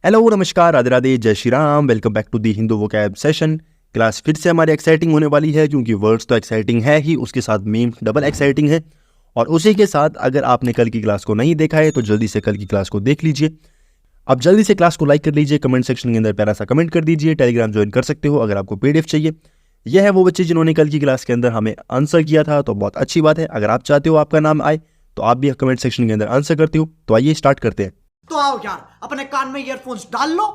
Hello नमस्कार राधे राधे जय Shri Ram. Welcome back to the Hindu vocab session. Class फिर से हमारी एक्साइटिंग होने वाली है क्योंकि वर्ड्स तो एक्साइटिंग है ही, उसके साथ मीम डबल एक्साइटिंग है। और उसी के साथ अगर आपने कल की क्लास को नहीं देखा है तो जल्दी से कल की क्लास को देख लीजिए। अब जल्दी से क्लास को लाइक कर लीजिए, कमेंट सेक्शन के अंदर प्यारा सा कमेंट कर दीजिए, टेलीग्राम ज्वाइन कर सकते हो अगर आपको पीडीएफ चाहिए। यह है वो बच्चे जिन्होंने कल की क्लास के अंदर हमें आंसर किया था, तो बहुत अच्छी बात है। अगर आप चाहते हो आपका नाम आए तो आप भी कमेंट सेक्शन के अंदर आंसर करते हो। तो आइए स्टार्ट करते हैं। तो आओ यार, अपने कान में ईयरफोन्स डाल लो।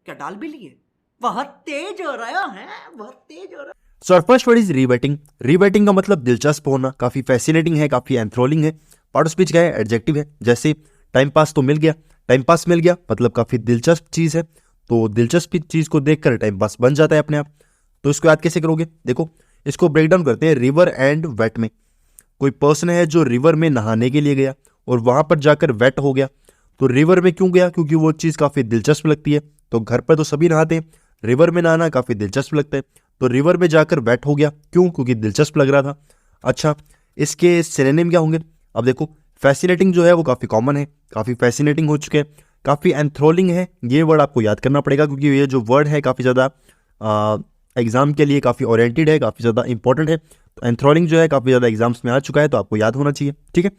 क्या डाल भी लिए? बहुत तेज हो रहा है, बहुत तेज हो रहा है। So first word is riveting. Riveting का मतलब दिलचस्प होना, काफी फैसिनेटिंग है, काफी एंथ्रोलिंग है। पार्ट ऑफ स्पीच का है, एडजेक्टिव है। जैसे टाइम पास तो मिल गया, टाइम पास मिल गया मतलब काफी दिलचस्प चीज है। तो दिलचस्प चीज को देखकर टाइम पास बन जाता है अपने आप। तो इसको याद कैसे करोगे? देखो इसको ब्रेक डाउन करते हैं रिवर एंड वेट में। कोई पर्सन है जो रिवर में नहाने के लिए गया और वहां पर जाकर वेट हो गया। तो रिवर में क्यों गया? क्योंकि वो चीज काफी दिलचस्प लगती है। तो घर पर तो सभी नहाते हैं, रिवर में नहाना काफी दिलचस्प लगता है। तो रिवर में जाकर वेट हो गया, क्यों? क्योंकि दिलचस्प लग रहा था। अच्छा, इसके सिनोनिम क्या होंगे? अब देखो फैसिनेटिंग जो है वो काफी कॉमन है, काफी फैसिनेटिंग हो चुके हैं। काफी एंथ्रोलिंग है, ये वर्ड आपको याद करना पड़ेगा क्योंकि ये जो वर्ड है काफी ज्यादा एग्जाम के लिए काफी ओरिएंटेड है, काफी ज्यादा इंपॉर्टेंट है। तो एंथ्रोलिंग जो है काफी ज्यादा एग्जाम्स में आ चुका है, तो आपको याद होना चाहिए। ठीक है।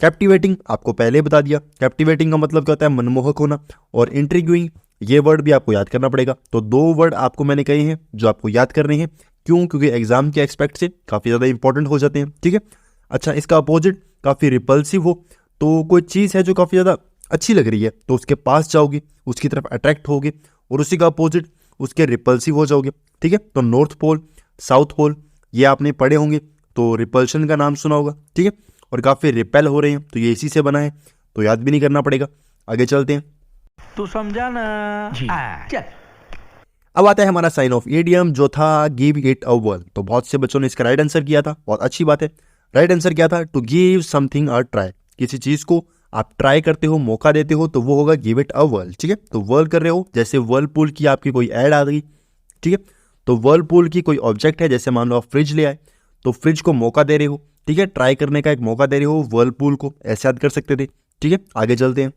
कैप्टिवेटिंग आपको पहले बता दिया। कैप्टिवेटिंग का मतलब क्या होता है? मनमोहक होना। और इंट्रिग्यूइंग ये वर्ड भी आपको याद करना पड़ेगा। तो दो वर्ड आपको मैंने कहे हैं जो आपको याद करने हैं। क्यों? क्योंकि एग्जाम के एक्सपेक्ट से काफी ज्यादा इंपॉर्टेंट हो जाते हैं। ठीक है। अच्छा, इसका अपोजिट काफी रिपल्सिव हो, तो कोई चीज है जो काफी ज्यादा अच्छी लग रही है तो उसके पास जाओगे, उसकी तरफ अट्रैक्ट होगे, और उसी का अपोजिट उसके रिपल्सिव हो जाओगे। ठीक है। तो नॉर्थ पोल, साउथ पोल ये आपने पढ़े होंगे, तो रिपल्शन का नाम सुना होगा। ठीक है। और काफी रिपेल हो रहे हैं तो ये इसी से बना है, तो याद भी नहीं करना पड़ेगा। आगे चलते हैं। तू समझा ना जी। चल। अब आता है हमारा साइन ऑफ इडियम जो था गिव इट अ व्हर्ल। तो बहुत से बच्चों ने इसका राइट आंसर किया था, बहुत अच्छी बात है। राइट आंसर क्या था? To give something a try. किसी चीज को आप ट्राई करते हो, मौका देते हो, तो वो होगा गिव इट अ व्हर्ल। ठीक है। तो व्हर्ल कर रहे हो, जैसे व्हर्लपूल की आपकी कोई ऐड आ गई। ठीक है। तो व्हर्लपूल की कोई ऑब्जेक्ट है, जैसे मान लो आप फ्रिज ले आए, तो फ्रिज को मौका दे रहे हो। ठीक है। ट्राई करने का एक मौका दे रहे हो व्हर्लपूल को, ऐसे याद कर सकते थे। ठीक है। आगे चलते हैं।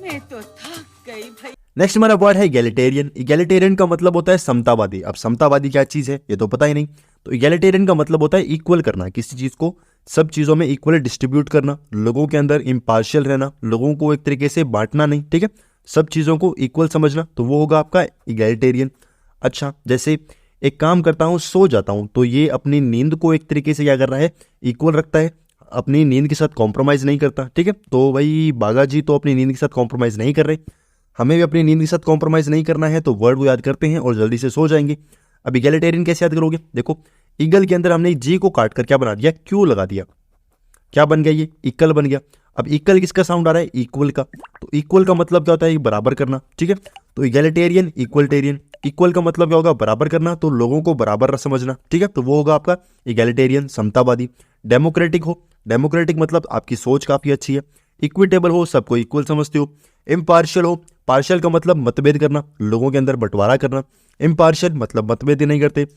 मैं तो थक गई भाई। नेक्स्ट हमारा वर्ड है इगैलिटेरियन। इगैलिटेरियन का मतलब होता है समतावादी। अब समतावादी क्या चीज है ये तो पता ही नहीं। तो इगैलिटेरियन का मतलब होता है इक्वल करना, किसी चीज को सब चीजों में इक्वल डिस्ट्रीब्यूट करना, लोगों के अंदर इम्पार्शियल रहना, लोगों को एक तरीके से बांटना नहीं। ठीक है। सब चीजों को इक्वल समझना, तो वो होगा आपका इगैलिटेरियन। अच्छा, जैसे एक काम करता हूँ, सो जाता हूँ, तो ये अपनी नींद को एक तरीके से क्या कर रहा है? इक्वल रखता है, अपनी नींद के साथ कॉम्प्रोमाइज नहीं करता। ठीक है। तो भाई बागा जी तो अपनी नींद के साथ कॉम्प्रोमाइज नहीं कर रहे, हमें भी अपनी नींद के साथ कॉम्प्रोमाइज नहीं करना है। तो वर्ड को याद करते हैं और जल्दी से सो जाएंगे। अब इगैलिटेरियन कैसे याद करोगे? देखो ईगल के अंदर हमने जी को काट कर क्या बना दिया? क्यों लगा दिया। क्या बन गया? ये इक्वल बन गया। अब इक्वल किसका साउंड आ रहा है? इक्वल का। तो इक्वल का मतलब क्या होता है? बराबर करना। ठीक है। तो इगैलिटेरियन, इक्वलिटेरियन। इक्वल का मतलब क्या होगा? बराबर करना, तो लोगों को बराबर समझना। ठीक है। तो वो होगा आपका इगैलिटेरियन, समतावादी। डेमोक्रेटिक हो, डेमोक्रेटिक मतलब आपकी सोच काफी अच्छी है। इक्विटेबल हो, सबको इक्वल समझते हो। इम्पार्शियल हो, पार्शियल का मतलब मतभेद करना, लोगों के अंदर बंटवारा करना। इम्पार्शियल मतलब मतभेद ही नहीं करते।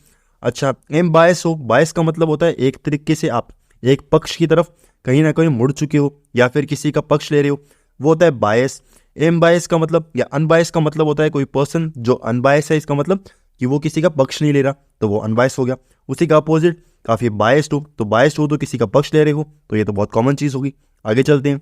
अच्छा, एम्बायस हो, बायस का मतलब होता है एक तरीके से आप एक पक्ष की तरफ कहीं ना कहीं मुड़ चुके हो या फिर किसी का पक्ष ले रहे हो, वो होता है बायस। एम्बायस का मतलब या अनबायस का मतलब होता है कोई पर्सन जो अनबायस है, इसका मतलब कि वो किसी का पक्ष नहीं ले रहा, तो वो अनबायस हो गया। उसी का अपोजिट काफी बायस्ड हो, तो बायस्ड हो तो किसी का पक्ष ले रहे हो, तो ये तो बहुत कॉमन चीज होगी। आगे चलते हैं।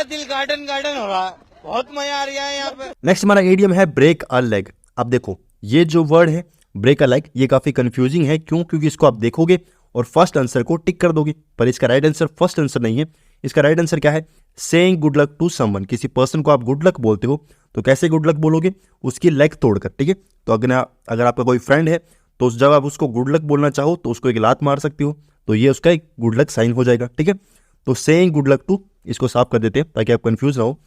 दिल गार्डन गार्डन हो रहा है, बहुत मजा आ रहा है यहाँ पे। नेक्स्ट हमारा इडियम है ब्रेक अ लेग। अब देखो ये जो वर्ड है ब्रेक अ लेग, ये काफी कंफ्यूजिंग है। क्यों? क्योंकि इसको आप देखोगे और फर्स्ट आंसर को टिक कर दोगे, पर इसका राइट आंसर फर्स्ट आंसर नहीं है। इसका राइट आंसर क्या है? Saying good luck to someone. किसी पर्सन को आप गुड लक बोलते हो, तो कैसे गुड लक बोलोगे? उसकी लेग तोड़कर। ठीक है। तो अगर आपका कोई फ्रेंड है तो जब आप उसको गुड लक बोलना चाहो तो उसको एक लात मार सकते हो, तो ये उसका एक गुड लक साइन हो जाएगा। ठीक है। तो सेइंग गुड लक टू, इसको साफ कर देते हैं ताकि आप कंफ्यूज ना हो।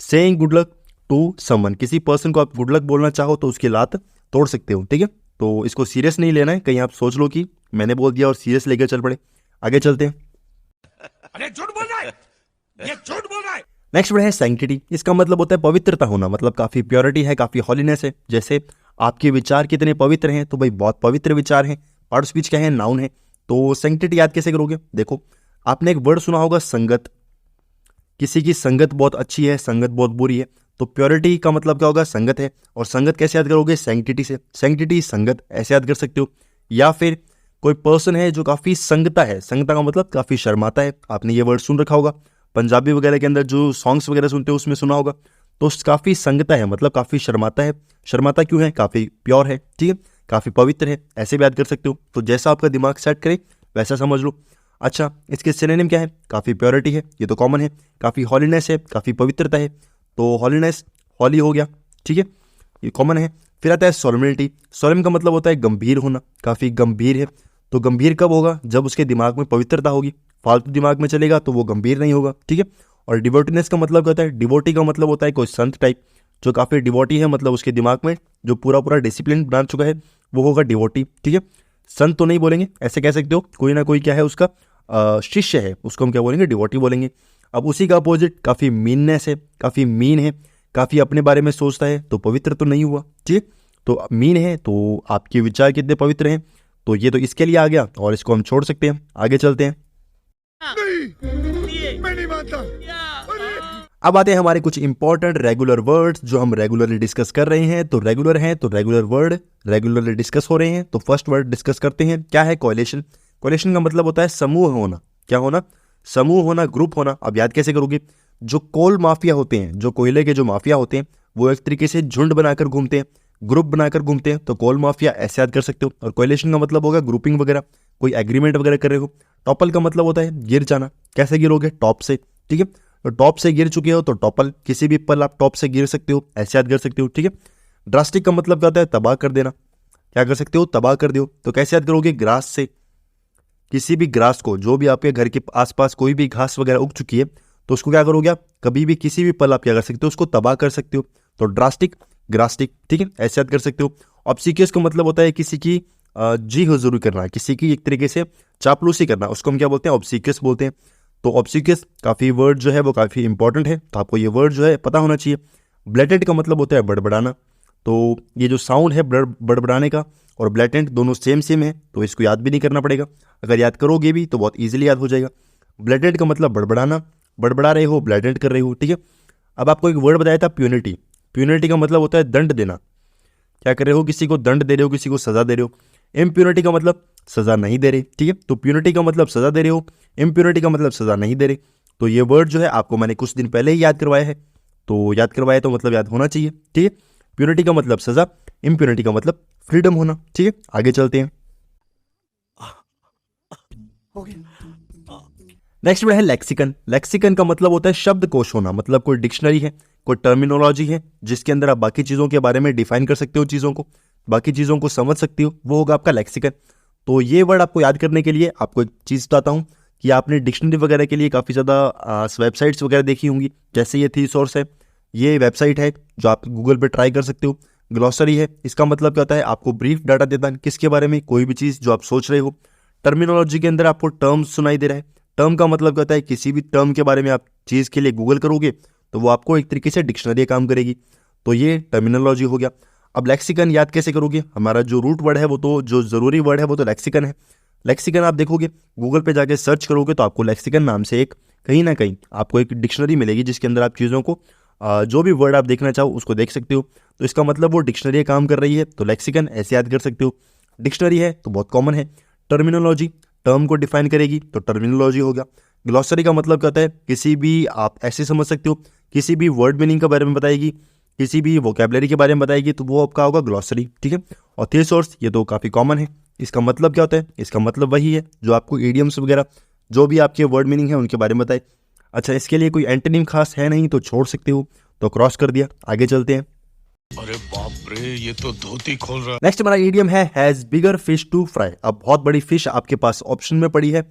Saying good luck to someone, किसी पर्सन को आप गुड लक बोलना चाहो तो उसकी लात तोड़ सकते हो। ठीक है। तो इसको सीरियस नहीं लेना है, कहीं आप सोच लो कि मैंने बोल दिया और सीरियस लेकर चल पड़े। आगे चलते हैं। अरे झूठ बोल रहा है, ये झूठ बोल रहा है। नेक्स्ट वर्ड है सैंक्टिटी। इसका मतलब होता है पवित्रता होना, मतलब काफी प्योरिटी है, काफी हॉलीनेस है। जैसे आपके विचार कितने पवित्र हैं, तो भाई बहुत पवित्र विचार हैं। पार्ट ऑफ स्पीच क्या है? नाउन है। तो सैंक्टिटी याद कैसे करोगे? देखो आपने एक वर्ड सुना होगा संगत। किसी की संगत बहुत अच्छी है, संगत बहुत बुरी है, तो प्योरिटी का मतलब क्या होगा, संगत है। और संगत कैसे याद करोगे, सैंक्टिटी से। सैंक्टिटी संगत ऐसे याद कर सकते हो। या फिर कोई पर्सन है जो काफ़ी संगता है, संगता का मतलब काफ़ी शर्माता है। आपने ये वर्ड सुन रखा होगा, पंजाबी वगैरह के अंदर जो सॉन्ग्स वगैरह सुनते हो उसमें सुना होगा। तो काफ़ी संगता है मतलब काफ़ी शर्माता है। शर्माता क्यों है, काफ़ी प्योर है, ठीक है, काफ़ी पवित्र है, ऐसे भी याद कर सकते हो। तो जैसा आपका दिमाग सेट करे वैसा समझ लो। अच्छा, इसके सिनोनिम क्या है, काफ़ी प्योरिटी है, ये तो कॉमन है। काफ़ी हॉलीनेस है, काफ़ी पवित्रता है, तो हॉलीनेस हॉली हो गया, ठीक है, ये कॉमन है। फिर आता है सोलमिनिटी। सोलम का मतलब होता है गंभीर होना, काफ़ी गंभीर है। तो गंभीर कब होगा, जब उसके दिमाग में पवित्रता होगी। फालतू दिमाग में चलेगा तो वो गंभीर नहीं होगा, ठीक है। और डिवोटीनेस का मतलब क्या होता है, डिवोटी का मतलब होता है कोई संत टाइप जो काफ़ी डिवोटी है, मतलब उसके दिमाग में जो पूरा पूरा डिसिप्लिन बना चुका है वो होगा डिवोटी, ठीक है। संत तो नहीं बोलेंगे, ऐसे कह सकते हो कोई ना कोई क्या है उसका शिष्य है, उसको हम क्या बोलेंगे, डिवोटी बोलेंगे। अब उसी का अपोजिट काफ़ी मीननेस है, काफ़ी मीन है, काफ़ी अपने बारे में सोचता है, तो पवित्र तो नहीं हुआ, ठीक। तो मीन है तो आपके विचार कितने पवित्र हैं, तो ये तो इसके लिए आ गया और इसको हम छोड़ सकते हैं। आगे चलते हैं। नहीं मैं नहीं मानता। अब आते हैं हमारे कुछ इंपॉर्टेंट रेगुलर वर्ड्स जो हम रेगुलरली डिस्कस कर रहे हैं। तो रेगुलर हैं तो रेगुलर वर्ड रेगुलरली डिस्कस हो रहे हैं। तो फर्स्ट वर्ड डिस्कस करते हैं, क्या है, कोएलिशन। कोएलिशन का मतलब होता है समूह होना। क्या होना, समूह होना, ग्रुप होना। अब याद कैसे करोगे, जो कोल माफिया होते हैं, जो कोयले के जो माफिया होते हैं, वो एक तरीके से झुंड बनाकर घूमते हैं, ग्रुप बनाकर घूमते हैं, तो कोल माफिया ऐसे याद कर सकते हो। और कोएलिशन का मतलब होगा ग्रुपिंग वगैरह, कोई एग्रीमेंट वगैरह कर रहे हो। टॉपल का मतलब होता है गिर जाना, कैसे गिरोगे, टॉप से, ठीक है। तो टॉप से गिर चुके हो तो टॉपल, किसी भी पल आप टॉप से गिर सकते हो, ऐसे याद कर सकते हो, ठीक है। ड्रास्टिक का मतलब क्या होता है, तबाह कर देना, क्या कर सकते हो, तबाह कर दो। तो कैसे याद करोगे, ग्रास से, किसी भी ग्रास को, जो भी आपके घर के आसपास कोई भी घास वगैरह उग चुकी है तो उसको क्या करोगे आप, कभी भी किसी भी पल आप क्या कर सकते हो, उसको तबाह कर सकते हो। तो ड्रास्टिक, ग्रास्टिक, ठीक है, ऐसे याद कर सकते हो। ऑब्सिक्यस का मतलब होता है किसी की जी हुजूरी करना, किसी की एक तरीके से चापलूसी करना, उसको हम क्या बोलते हैं, ऑब्सिक्यस बोलते हैं। तो ऑब्सिक्यस काफ़ी वर्ड जो है वो काफ़ी इंपॉर्टेंट है, तो आपको ये वर्ड जो है पता होना चाहिए। ब्लेटेंट का मतलब होता है बड़बड़ाना। तो ये जो साउंड है बड़बड़ाने का और ब्लेटेंट दोनों सेम है, तो इसको याद भी नहीं करना पड़ेगा। अगर याद करोगे भी तो बहुत ईजिली याद हो जाएगा। ब्लेटेंट का मतलब बड़बड़ाना, बड़बड़ा रहे हो, ब्लेटेंट कर रहे हो, ठीक है। अब आपको एक वर्ड बताया था प्यूनिटी। प्यूनिटी का मतलब होता है दंड देना, क्या कर रहे हो, किसी को दंड दे रहे हो, किसी को सजा दे रहे हो। इम्प्यूनिटी का मतलब सजा नहीं दे रहे, ठीक है। तो प्यूनिटी का मतलब सजा दे रहे हो, इम्प्यूनिटी का मतलब सजा नहीं दे रहे। तो ये वर्ड जो है आपको मैंने कुछ दिन पहले ही याद करवाया है, तो याद करवाया तो मतलब याद होना चाहिए, ठीक है। प्यूनिटी का मतलब सजा, इम्प्यूनिटी का मतलब फ्रीडम होना, ठीक है। आगे चलते हैं। नेक्स्ट वर्ड है लेक्सिकन। लेक्सिकन का मतलब होता है शब्दकोश होना, मतलब कोई डिक्शनरी है, कोई टर्मिनोलॉजी है जिसके अंदर आप बाकी चीज़ों के बारे में डिफाइन कर सकते हो, चीज़ों को, बाकी चीज़ों को समझ सकते हो, वो होगा आपका लेक्सिकन। तो ये वर्ड आपको याद करने के लिए आपको एक चीज़ बताता हूँ कि आपने डिक्शनरी वगैरह के लिए काफ़ी ज़्यादा वेबसाइट्स वगैरह देखी होंगी, जैसे ये थीसॉर्स है, ये वेबसाइट है जो आप गूगल पे ट्राई कर सकते हो। ग्लॉसरी है, इसका मतलब क्या होता है, आपको ब्रीफ डाटा देता है किसके बारे में, कोई भी चीज़ जो आप सोच रहे हो। टर्मिनोलॉजी के अंदर आपको टर्म्स सुनाई दे रहा है। टर्म का मतलब क्या होता है, किसी भी टर्म के बारे में आप चीज़ के लिए गूगल करोगे तो वो आपको एक तरीके से डिक्शनरी काम करेगी। तो ये टर्मिनोलॉजी हो गया। अब लेक्सिकन याद कैसे करोगे, हमारा जो रूट वर्ड है वो तो, जो ज़रूरी वर्ड है वो तो लेक्सिकन है। लेक्सिकन आप देखोगे गूगल पे जाके सर्च करोगे तो आपको लेक्सिकन नाम से एक कहीं ना कहीं आपको एक डिक्शनरी मिलेगी जिसके अंदर आप चीज़ों को जो भी वर्ड आप देखना चाहो उसको देख सकते हो। तो इसका मतलब वो डिक्शनरी काम कर रही है, तो लेक्सिकन ऐसे याद कर सकते हो। डिक्शनरी है तो बहुत कॉमन है। टर्मिनोलॉजी टर्म को डिफाइन करेगी तो टर्मिनोलॉजी होगा। ग्लॉसरी का मतलब क्या होता है, किसी भी आप ऐसे समझ सकते हो, किसी भी वर्ड मीनिंग के बारे में बताएगी, किसी भी वोकेबलरी के बारे में बताएगी, तो वो आपका होगा ग्लॉसरी, ठीक है। और थियोसॉर्स ये तो काफ़ी कॉमन है। इसका मतलब क्या होता है, इसका मतलब वही है जो आपको इडियम्स वगैरह जो भी आपके वर्ड मीनिंग है उनके बारे में बताए। अच्छा, इसके लिए कोई एंटोनिम खास है नहीं तो छोड़ सकते हो, तो क्रॉस कर दिया। आगे चलते हैं। अरे बाप रे, ये तो धोती खोल रहा। नेक्स्ट हमारा इडियम है has bigger fish to fry. अब बहुत बड़ी फिश आपके पास ऑप्शन में पड़ी है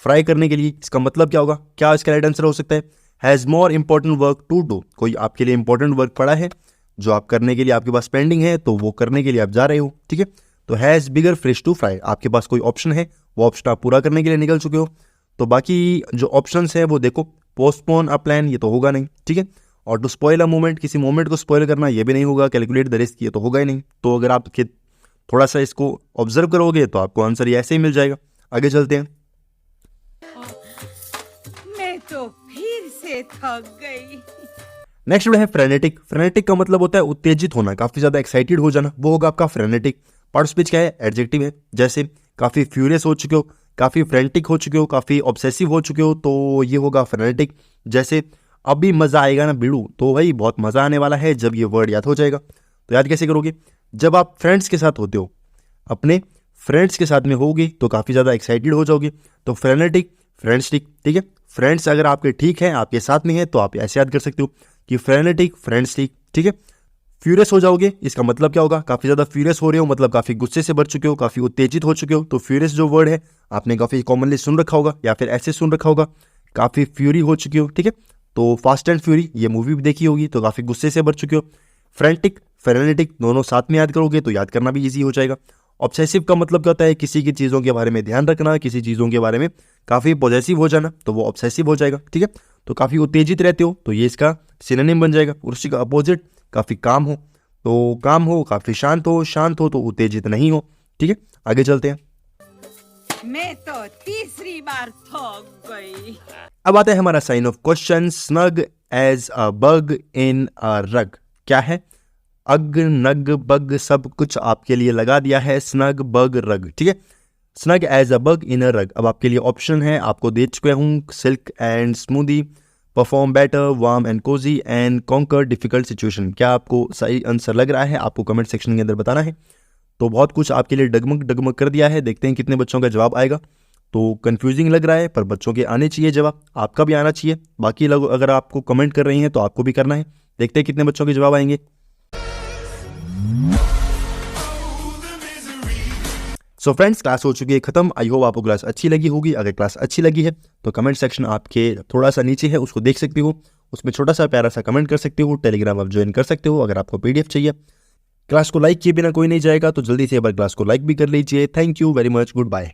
फ्राई करने के लिए, इसका मतलब क्या होगा, क्या इसका राइट आंसर हो सकता है, has more important work to do. कोई आपके लिए इंपॉर्टेंट वर्क पड़ा है जो आप करने के लिए आपके पास पेंडिंग है, तो वो करने के लिए आप जा रहे हो, ठीक है। तो has bigger fish to fry, आपके पास कोई ऑप्शन है, वो ऑप्शन आप पूरा करने के लिए निकल चुके हो। तो बाकी जो ऑप्शंस है वो देखो, पोस्टपोन अ प्लान ये तो होगा नहीं, ठीक है। और टू स्पॉइल अ मोमेंट, किसी मोमेंट को स्पॉइल करना ये भी नहीं होगा। कैलकुलेट द रिस्क ये तो होगा ही नहीं। तो अगर आप थोड़ा सा इसको ऑब्जर्व करोगे तो आपको आंसर ये ऐसे ही मिल जाएगा। आगे चलते हैं। मैं तो फिर से थक गई। नेक्स्ट वर्ड है फ्रेनेटिक। फ्रेनेटिक का मतलब होता है उत्तेजित होना, काफी ज्यादा एक्साइटेड हो जाना, वो होगा आपका फ्रेनेटिक। पार्ट स्पीच क्या है? एडजेक्टिव है। जैसे काफी फ्यूरियस हो चुके हो, काफी फ्रेंटिक हो चुके हो, काफी ऑब्सेसिव हो चुके हो, तो ये होगा फ्रेनेटिक। जैसे अभी मजा आएगा ना बिड़ू, तो भाई बहुत मजा आने वाला है जब ये वर्ड याद हो जाएगा। तो याद कैसे करोगे? जब आप फ्रेंड्स के साथ होते हो, अपने फ्रेंड्स के साथ में होगे तो काफी ज्यादा एक्साइटेड हो जाओगे, तो फ्रेनेटिक, फ्रेंड्सटिक। ठीक है, फ्रेंड्स अगर आपके ठीक है, आपके साथ में है, तो आप ऐसे याद कर सकते हो कि फ्रेनेटिक, फ्रेंड्सटिक। ठीक है, फ्यूरियस हो जाओगे, इसका मतलब क्या होगा? काफी ज्यादा फ्यूरियस हो रहे हो, मतलब काफी गुस्से से भर चुके हो, काफी उत्तेजित हो चुके हो। तो फ्यूरियस जो वर्ड है आपने काफी कॉमनली सुन रखा होगा या फिर ऐसे सुन रखा होगा, काफी फ्यूरी हो चुके हो। ठीक है, तो फास्ट एंड फ्यूरी ये मूवी भी देखी होगी, तो काफी गुस्से से भर चुके हो। फ्रेंटिक, फ्रेनेटिक दोनों साथ में याद करोगे तो याद करना भी इजी हो जाएगा। ऑब्सेसिव का मतलब क्या होता है? किसी की चीज़ों के बारे में ध्यान रखना, किसी चीज़ों के बारे में काफ़ी पॉजेसिव हो जाना, तो वो ऑब्सेसिव हो जाएगा। ठीक है, तो काफ़ी उत्तेजित रहते हो, तो ये इसका सिनोनिम बन जाएगा। और उसी का अपोजिट काफ़ी काम हो, तो काम हो, काफ़ी शांत हो तो उत्तेजित नहीं हो। ठीक है, आगे चलते हैं। मैं तो तीसरी बार थक गई। अब आता है हमारा sign off question, snug as a bug in a rug. क्या है? अग, नग, बग सब कुछ आपके लिए लगा दिया है, स्नग, बग, रग। ठीक है, snug as a bug in a rug. अब आपके लिए ऑप्शन है, आपको दे चुका हूँ, silk and smoothie, perform better, warm and Cozi and conquer difficult situation. क्या आपको सही आंसर लग रहा है? आपको कमेंट सेक्शन के अंदर बताना है। तो बहुत कुछ आपके लिए डगमग डगमग कर दिया है, देखते हैं कितने बच्चों का जवाब आएगा। तो कंफ्यूजिंग लग रहा है, पर बच्चों के आने चाहिए जवाब, आपका भी आना चाहिए। बाकी लोग अगर आपको कमेंट कर रही हैं तो आपको भी करना है, देखते हैं कितने बच्चों के जवाब आएंगे। सो फ्रेंड्स, क्लास हो चुकी है खत्म। आई होप आपको क्लास अच्छी लगी होगी। अगर क्लास अच्छी लगी है तो कमेंट सेक्शन आपके थोड़ा सा नीचे है, उसको देख सकते हो, उसमें छोटा सा प्यारा सा कमेंट कर सकते हो। टेलीग्राम आप ज्वाइन कर सकते हो। अगर आपको पीडीएफ चाहिए, क्लास को लाइक किए बिना कोई नहीं जाएगा, तो जल्दी से एक बार क्लास को लाइक भी कर लीजिए। Thank you very much, good bye.